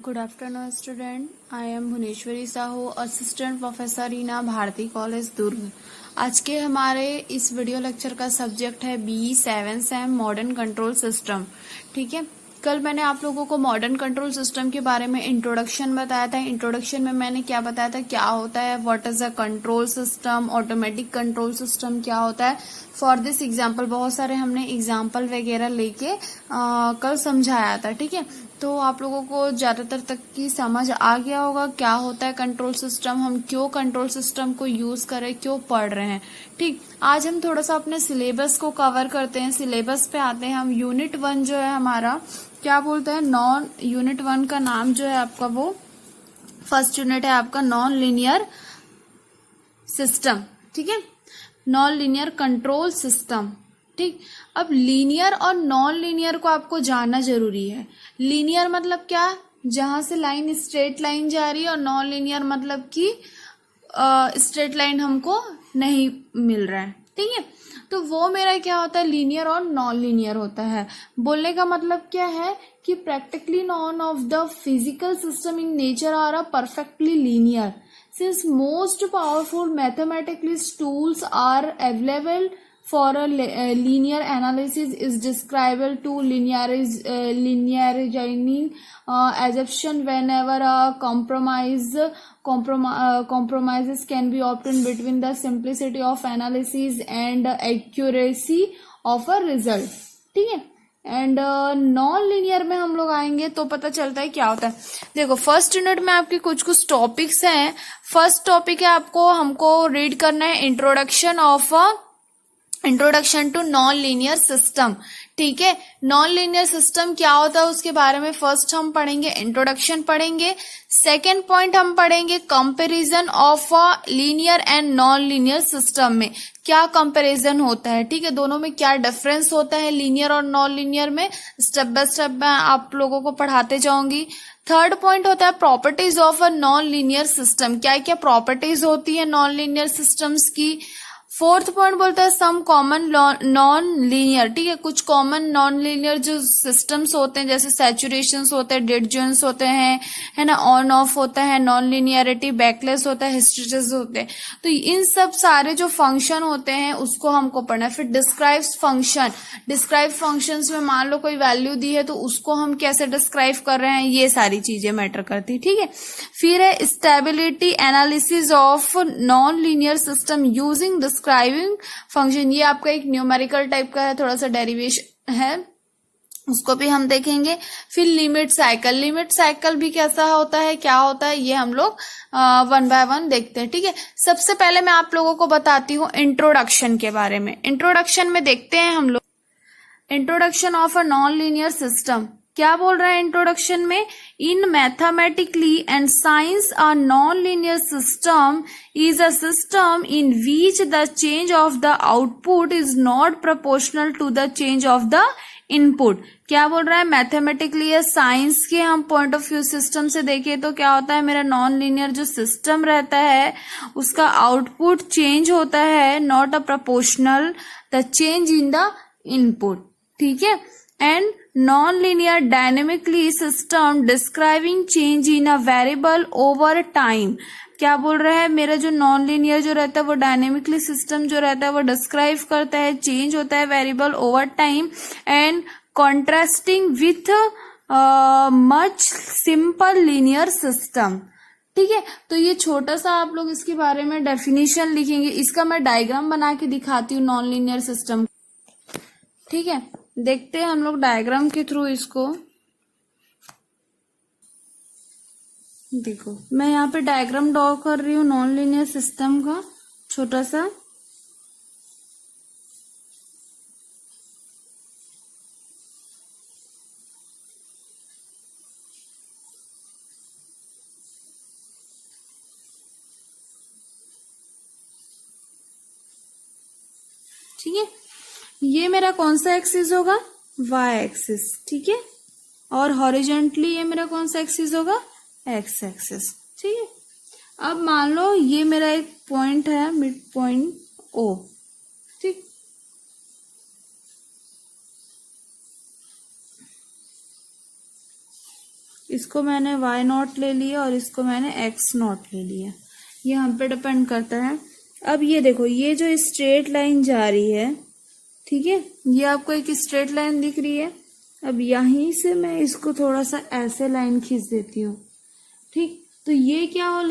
Good afternoon, student. I am Bhuneshwari Sahu, assistant professor Reena Bharti college Durg. आज के हमारे इस वीडियो लेक्चर का सब्जेक्ट है B7 same modern control system. ठीक है, कल मैंने आप लोगों को मॉडर्न कंट्रोल सिस्टम के बारे में इंट्रोडक्शन बताया था। इंट्रोडक्शन में मैंने क्या बताया था, क्या होता है, what is a control system, automatic control system क्या होता है। फॉर दिस एग्जाम्पल बहुत सारे हमने एग्जाम्पल वगैरह लेके कल समझाया था। ठीक है, तो आप लोगों को ज्यादातर तक की समझ आ गया होगा क्या होता है कंट्रोल सिस्टम, हम क्यों कंट्रोल सिस्टम को यूज करें, क्यों पढ़ रहे हैं। ठीक, आज हम थोड़ा सा अपने सिलेबस को कवर करते हैं। सिलेबस पे आते हैं हम। यूनिट 1 जो है हमारा क्या बोलते हैं, नॉन यूनिट 1 का नाम जो है आपका, वो फर्स्ट यूनिट है आपका नॉन लीनियर सिस्टम। ठीक है, नॉन लीनियर कंट्रोल सिस्टम। ठीक, अब लीनियर और नॉन लीनियर को आपको जानना जरूरी है। लीनियर मतलब क्या, जहां से लाइन स्ट्रेट लाइन जा रही है, और नॉन लीनियर मतलब कि स्ट्रेट लाइन हमको नहीं मिल रहा है। ठीक है, तो वो मेरा क्या होता है, लीनियर और नॉन लीनियर होता है। बोलने का मतलब क्या है कि practically none of the physical system in nature are perfectly linear since most powerful mathematical tools are available for a linear analysis is describable to linearizing assumption whenever a compromises can be obtained between the simplicity of analysis and accuracy of a result. ठीक है, and non linear में हम लोग आएंगे तो पता चलता है क्या होता है। देखो, फर्स्ट यूनिट में आपके कुछ कुछ टॉपिक्स हैं। फर्स्ट टॉपिक है आपको हमको रीड करना है introduction to non linear system. ठीक है, नॉन लीनियर सिस्टम क्या होता है उसके बारे में फर्स्ट हम पढ़ेंगे, इंट्रोडक्शन पढ़ेंगे। सेकेंड पॉइंट हम पढ़ेंगे comparison of a linear and non linear system में क्या कंपैरिजन होता है। ठीक है, दोनों में क्या डिफरेंस होता है लीनियर और नॉन लीनियर में, स्टेप बाय स्टेप मैं आप लोगों को पढ़ाते जाऊंगी। थर्ड पॉइंट होता है properties of a non linear system, क्या क्या प्रॉपर्टीज होती है नॉन लीनियर सिस्टम्स की। फोर्थ पॉइंट बोलता है सम कॉमन नॉन लीनियर। ठीक है, कुछ कॉमन नॉन लीनियर जो सिस्टम्स होते हैं, जैसे सैचुरेशंस होते हैं, डेड जोन्स होते हैं, है ना, ऑन ऑफ होता है, नॉन लीनियरिटी, बैकलेस होता है, हिस्टेरिसिस होते हैं। तो इन सब सारे जो फंक्शन होते हैं उसको हमको पढ़ना है। फिर डिस्क्राइब फंक्शंस में मान लो कोई वैल्यू दी है तो उसको हम कैसे डिस्क्राइब कर रहे हैं, ये सारी चीजें मैटर करती है। ठीक है, फिर है stability analysis of non linear system using describing function. ये आपका एक न्यूमेरिकल टाइप का है, थोड़ा सा डेरिवेशन है, उसको भी हम देखेंगे। फिर लिमिट साइकिल भी कैसा होता है, क्या होता है, ये हम लोग 1 बाय 1 देखते हैं। ठीक है, सबसे पहले मैं आप लोगों को बताती हूँ इंट्रोडक्शन के बारे में। इंट्रोडक्शन में देखते हैं हम लोग introduction of a non linear system. क्या बोल रहा है इंट्रोडक्शन में, in mathematically and science a non linear system is a system in which the change of the output is not proportional to the change of the input. क्या बोल रहा है, mathematically या साइंस के हम पॉइंट ऑफ व्यू सिस्टम से देखें तो क्या होता है, मेरा नॉन लीनियर जो सिस्टम रहता है उसका आउटपुट चेंज होता है, not a proportional the change in the input. ठीक है, and non linear dynamically system describing change in a variable over time. क्या बोल रहा है, मेरा जो नॉन लीनियर जो रहता है वो डायनेमिकली सिस्टम जो रहता है वो डिस्क्राइब करता है, चेंज होता है variable over time, and contrasting with much simple linear system. ठीक है, तो ये छोटा सा आप लोग इसके बारे में डेफिनेशन लिखेंगे। इसका मैं डायग्राम बना के दिखाती हूँ नॉन लीनियर सिस्टम। ठीक है, देखते हैं हम लोग डायग्राम के थ्रू इसको। देखो, मैं यहाँ पे डायग्राम ड्रॉ कर रही हूँ नॉन लीनियर सिस्टम का छोटा सा। ठीक है, ये मेरा कौन सा एक्सिस होगा, वाई एक्सिस। ठीक है, और हॉरिजॉन्टली ये मेरा कौन सा एक्सिस होगा, एक्स एक्सिस। ठीक है, अब मान लो ये मेरा एक पॉइंट है, मिड पॉइंट ओ। ठीक, इसको मैंने y नॉट ले लिया और इसको मैंने x नॉट ले लिया, ये हम पे डिपेंड करता है। अब ये देखो, ये जो स्ट्रेट लाइन जा रही है, ठीक है, ये आपको एक स्ट्रेट लाइन दिख रही है। अब यहीं से मैं इसको थोड़ा सा ऐसे लाइन खींच देती हूँ, ठीक, तो ये क्या हो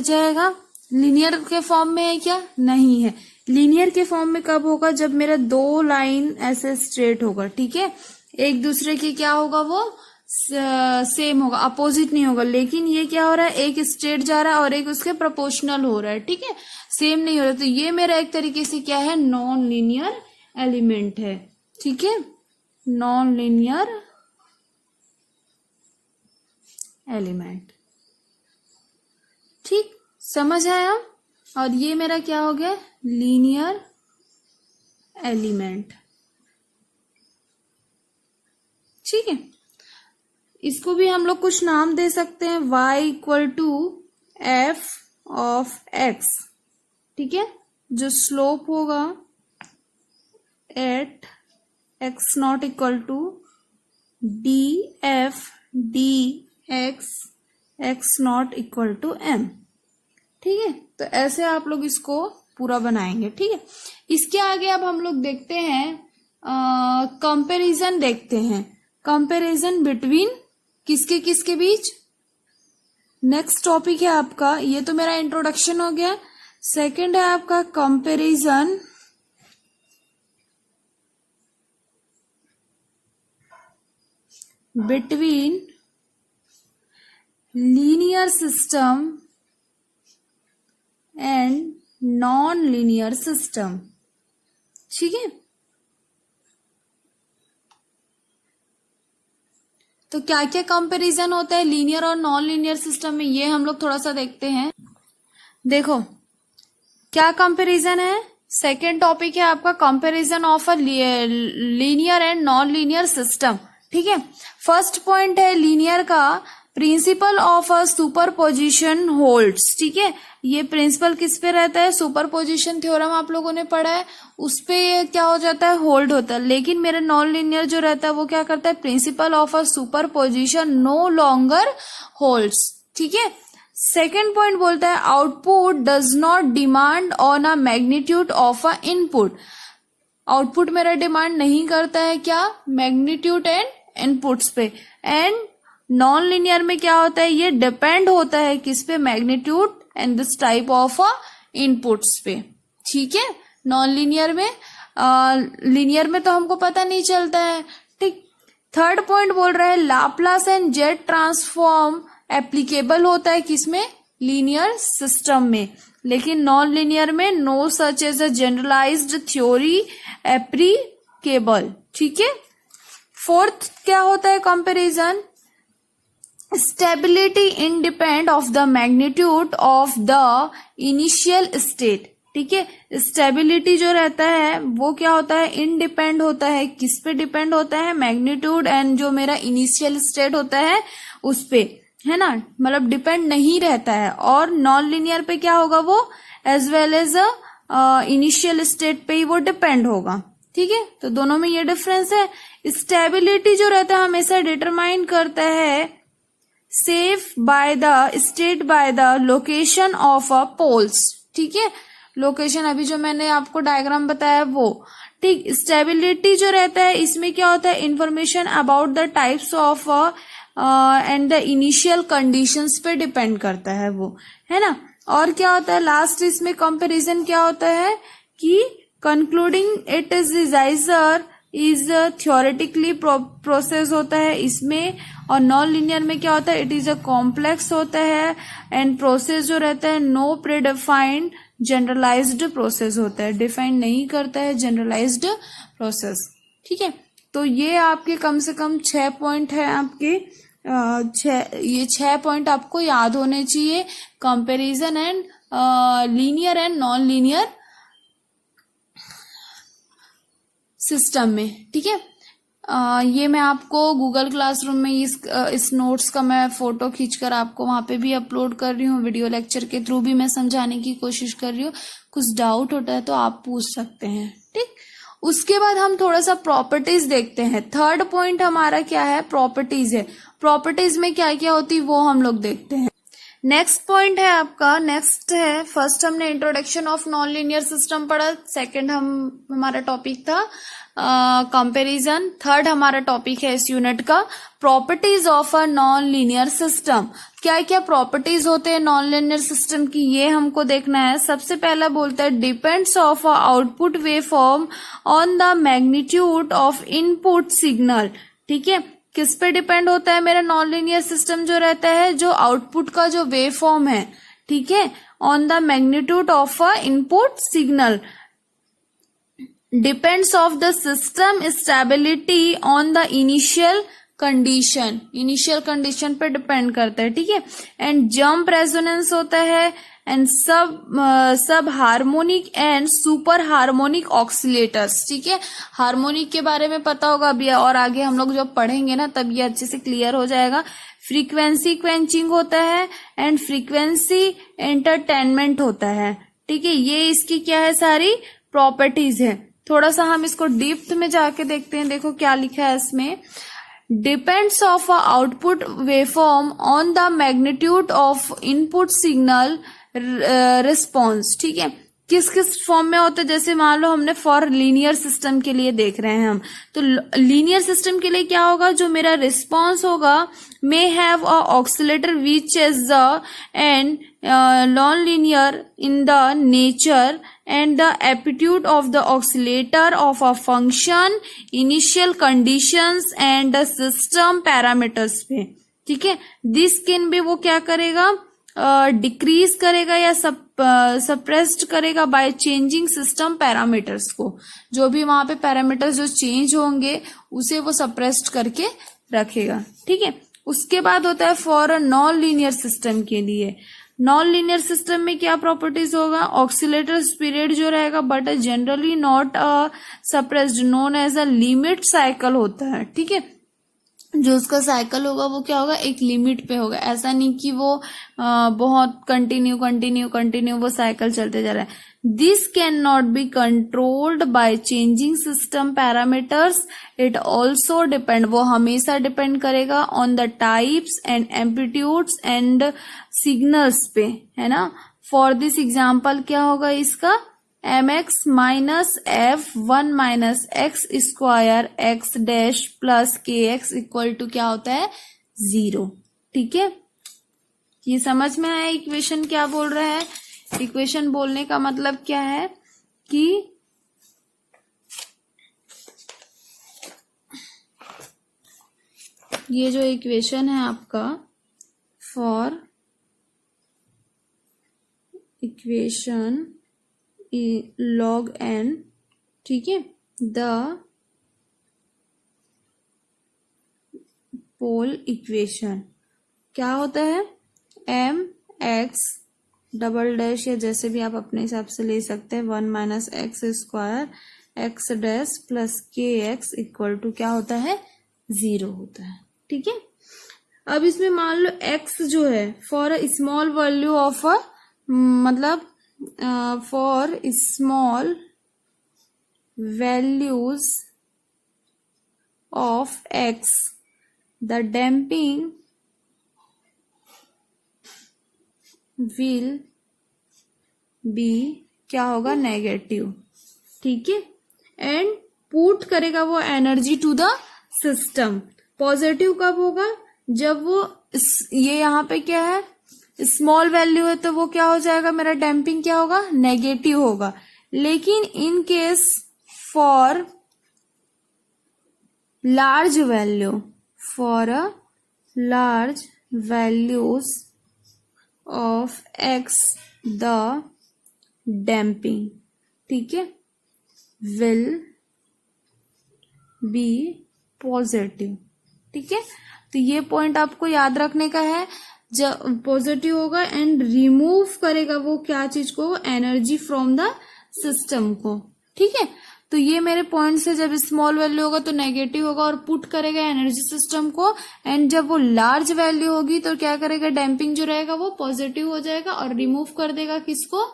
जाएगा, लीनियर के फॉर्म में है क्या, नहीं है। लीनियर के फॉर्म में कब होगा, जब मेरा दो लाइन ऐसे स्ट्रेट होगा, ठीक है, एक दूसरे की क्या होगा, वो सेम होगा, अपोजिट नहीं होगा। लेकिन ये क्या हो रहा है, एक स्ट्रेट जा रहा है और एक उसके प्रोपोर्शनल हो रहा है, ठीक है, सेम नहीं हो रहा। तो ये मेरा एक तरीके से क्या है, नॉन लीनियर एलिमेंट है, ठीक है, नॉन लीनियर एलिमेंट, ठीक, समझ आया। और ये मेरा क्या हो गया, लीनियर एलिमेंट, ठीक है। इसको भी हम लोग कुछ नाम दे सकते हैं, y equal to F of x, ठीक है, जो स्लोप होगा at x not equal to D F D X not equal to m, ठीक है। तो ऐसे आप लोग इसको पूरा बनाएंगे, ठीक है। इसके आगे अब हम लोग देखते हैं कंपैरिजन, देखते हैं कंपैरिजन बिटवीन किसके किसके बीच। नेक्स्ट टॉपिक है आपका, ये तो मेरा इंट्रोडक्शन हो गया। सेकंड है आपका comparison between linear system and non linear system, ठीक है। तो क्या क्या कंपैरिजन होता है लीनियर और नॉन लीनियर सिस्टम में, ये हम लोग थोड़ा सा देखते हैं। देखो क्या कंपैरिजन है, सेकेंड टॉपिक है आपका comparison of a linear and non linear system, ठीक है। फर्स्ट पॉइंट है लीनियर का, principal of a superposition holds, ठीक है। ये प्रिंसिपल किस पे रहता है, सुपरपोजिशन थ्योरम आप लोगों ने पढ़ा है, उस पे क्या हो जाता है, होल्ड होता है। लेकिन मेरा नॉन लीनियर जो रहता है वो क्या करता है, principle of a superposition no longer holds, ठीक है। सेकेंड पॉइंट बोलता है output does not demand on a magnitude of a input, output मेरा डिमांड नहीं करता है क्या, मैग्नीट्यूड एंड इनपुट्स पे। एंड नॉन लीनियर में क्या होता है, ये डिपेंड होता है किस पे, magnitude and this type of inputs पे, ठीक है। नॉन लीनियर में लीनियर में तो हमको पता नहीं चलता है, ठीक। थर्ड पॉइंट बोल रहा है Laplace and Z transform applicable होता है किसमें, लीनियर सिस्टम में, लेकिन नॉन लीनियर में no such as a generalised theory applicable, ठीक है। फोर्थ क्या होता है comparison, stability independent of the magnitude of the initial state, ठीक है। स्टेबिलिटी जो रहता है वो क्या होता है, इंडिपेंड होता है, किस पे डिपेंड होता है, मैग्नीट्यूड एंड जो मेरा इनिशियल स्टेट होता है उस पे, है ना, मतलब डिपेंड नहीं रहता है। और नॉन लीनियर पे क्या होगा, वो as well as initial state पे ही वो डिपेंड होगा, ठीक है। तो दोनों में ये डिफरेंस है। स्टेबिलिटी जो रहता है हमेशा डिटरमाइन करता है safe by the state by the location of a poles, ठीक है, लोकेशन अभी जो मैंने आपको डायग्राम बताया वो, ठीक। स्टेबिलिटी जो रहता है इसमें क्या होता है, information about the types of and the initial conditions पे डिपेंड करता है वो, है ना। और क्या होता है लास्ट इसमें कंपैरिजन क्या होता है कि concluding it is designer is theoretically process होता है इसमें। और नॉन लीनियर में क्या होता है, इट इज अ कॉम्प्लेक्स होता है एंड प्रोसेस जो रहता है नो प्रीडिफाइंड जनरलाइज्ड प्रोसेस होता है, डिफाइन नहीं करता है जनरलाइज्ड प्रोसेस, ठीक है। तो ये आपके कम से कम 6 पॉइंट है आपके, ये 6 पॉइंट आपको याद होने चाहिए comparison and linear and non linear system में, ठीक है। ये मैं आपको गूगल क्लासरूम में इस नोट्स का मैं फोटो खींचकर आपको वहां पे भी अपलोड कर रही हूँ, वीडियो लेक्चर के थ्रू भी मैं समझाने की कोशिश कर रही हूँ। कुछ डाउट होता है तो आप पूछ सकते हैं, ठीक। उसके बाद हम थोड़ा सा प्रॉपर्टीज देखते हैं। थर्ड पॉइंट हमारा क्या है, प्रॉपर्टीज है। प्रॉपर्टीज में क्या क्या होती है वो हम लोग देखते हैं। नेक्स्ट पॉइंट है आपका, नेक्स्ट है, फर्स्ट हमने introduction of non linear system पढ़ा, सेकंड हमारा टॉपिक था कंपैरिजन, थर्ड हमारा टॉपिक है इस यूनिट का properties of a non linear system. क्या क्या प्रॉपर्टीज होते हैं नॉन लीनियर सिस्टम की, ये हमको देखना है। सबसे पहला बोलता है depends of a output wave form on the magnitude of input signal. ठीक है, किस पे डिपेंड होता है मेरा नॉन लीनियर सिस्टम जो रहता है, जो आउटपुट का जो वेव फॉर्म है, ठीक है, on the magnitude of a input signal. Depends of the system stability on the initial condition, initial condition पे डिपेंड करता है। ठीक है, एंड जंप रेजोनेंस होता है, एंड सब हार्मोनिक एंड सुपर हार्मोनिक ऑक्सीलेटर्स। ठीक है, हार्मोनिक के बारे में पता होगा अभी, और आगे हम लोग जब पढ़ेंगे ना तब ये अच्छे से क्लियर हो जाएगा। फ्रीक्वेंसी क्वेंचिंग होता है एंड फ्रीक्वेंसी एंटरटेनमेंट होता है। ठीक है, ये इसकी क्या है, सारी प्रॉपर्टीज है। थोड़ा सा हम इसको डीप में जाके देखते हैं, देखो क्या लिखा है इसमें। Depends of a output waveform on the magnitude of input signal response. ठीक है, किस किस फॉर्म में होता है, जैसे मान लो हमने फॉर लीनियर सिस्टम के लिए देख रहे हैं हम, तो लीनियर सिस्टम के लिए क्या होगा, जो मेरा रिस्पॉन्स होगा may have a oscillator which is the end non linear in the nature and the aptitude of the oscillator of a function, initial conditions and the system parameters पे। ठीक है, this can be वो क्या करेगा, decrease करेगा या suppressed करेगा by changing system parameters को। जो भी वहां पे पैरामीटर्स जो चेंज होंगे उसे वो सप्रेस्ड करके रखेगा। ठीक है, उसके बाद होता है for a non linear system के लिए। नॉन लीनियर सिस्टम में क्या प्रॉपर्टीज होगा, ऑक्सीलेटर पीरियड जो रहेगा but generally not suppressed, known as a limit cycle होता है। ठीक है, जो उसका साइकिल होगा वो क्या होगा, एक लिमिट पे होगा, ऐसा नहीं कि वो बहुत कंटिन्यू वो साइकिल चलते जा रहा है। This can not be controlled by changing system parameters, it also depend, वो हमेशा डिपेंड करेगा on the types and amplitudes and signals पे, है ना। फॉर दिस एग्जाम्पल क्या होगा इसका, mx minus F 1 minus x square x dash plus के एक्स इक्वल टू क्या होता है, 0। ठीक है, ये समझ में आया इक्वेशन क्या बोल रहा है। इक्वेशन बोलने का मतलब क्या है कि ये जो इक्वेशन है आपका फॉर इक्वेशन log n, ठीक है, द पोल इक्वेशन क्या होता है, m x डबल डैश या जैसे भी आप अपने हिसाब से ले सकते हैं 1 minus x square x dash plus के एक्स इक्वल टू क्या होता है, 0 होता है। ठीक है, अब इसमें मान लो x जो है for a small value of a, मतलब for small values of x the damping will be क्या होगा, नेगेटिव। ठीक है, एंड पुट करेगा वो energy to the system. Positive कब होगा, जब वो ये यहाँ पे क्या है, स्मॉल वैल्यू है तो वो क्या हो जाएगा, मेरा डैम्पिंग क्या होगा, नेगेटिव होगा। लेकिन in case for large value, for a large values of x the damping, ठीक है, विल बी पॉजिटिव। ठीक है, तो ये पॉइंट आपको याद रखने का है, जब पॉजिटिव होगा एंड रिमूव करेगा वो क्या चीज को, एनर्जी फ्रॉम द सिस्टम को। ठीक है, तो ये मेरे पॉइंट से, जब स्मॉल वैल्यू होगा तो नेगेटिव होगा और पुट करेगा एनर्जी सिस्टम को, एंड जब वो लार्ज वैल्यू होगी तो क्या करेगा, डैम्पिंग जो रहेगा वो पॉजिटिव हो जाएगा और रिमूव कर देगा किसको,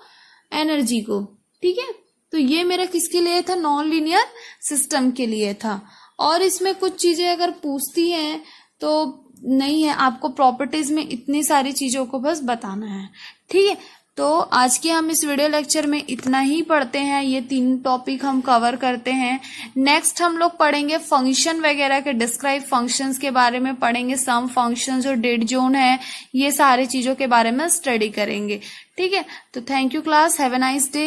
एनर्जी को। ठीक है, तो ये मेरा किसके लिए था, नॉन लीनियर सिस्टम के लिए था। और इसमें कुछ चीजें अगर पूछती हैं तो नहीं है, आपको प्रॉपर्टीज में इतनी सारी चीजों को बस बताना है। ठीक है, तो आज के हम इस वीडियो लेक्चर में इतना ही पढ़ते हैं, ये 3 टॉपिक हम कवर करते हैं। नेक्स्ट हम लोग पढ़ेंगे फंक्शन वगैरह के, डिस्क्राइब फंक्शंस के बारे में पढ़ेंगे, सम फंक्शंस और डेड जोन है, ये सारी चीजों के बारे में स्टडी करेंगे। ठीक है, तो thank you class, have a nice day.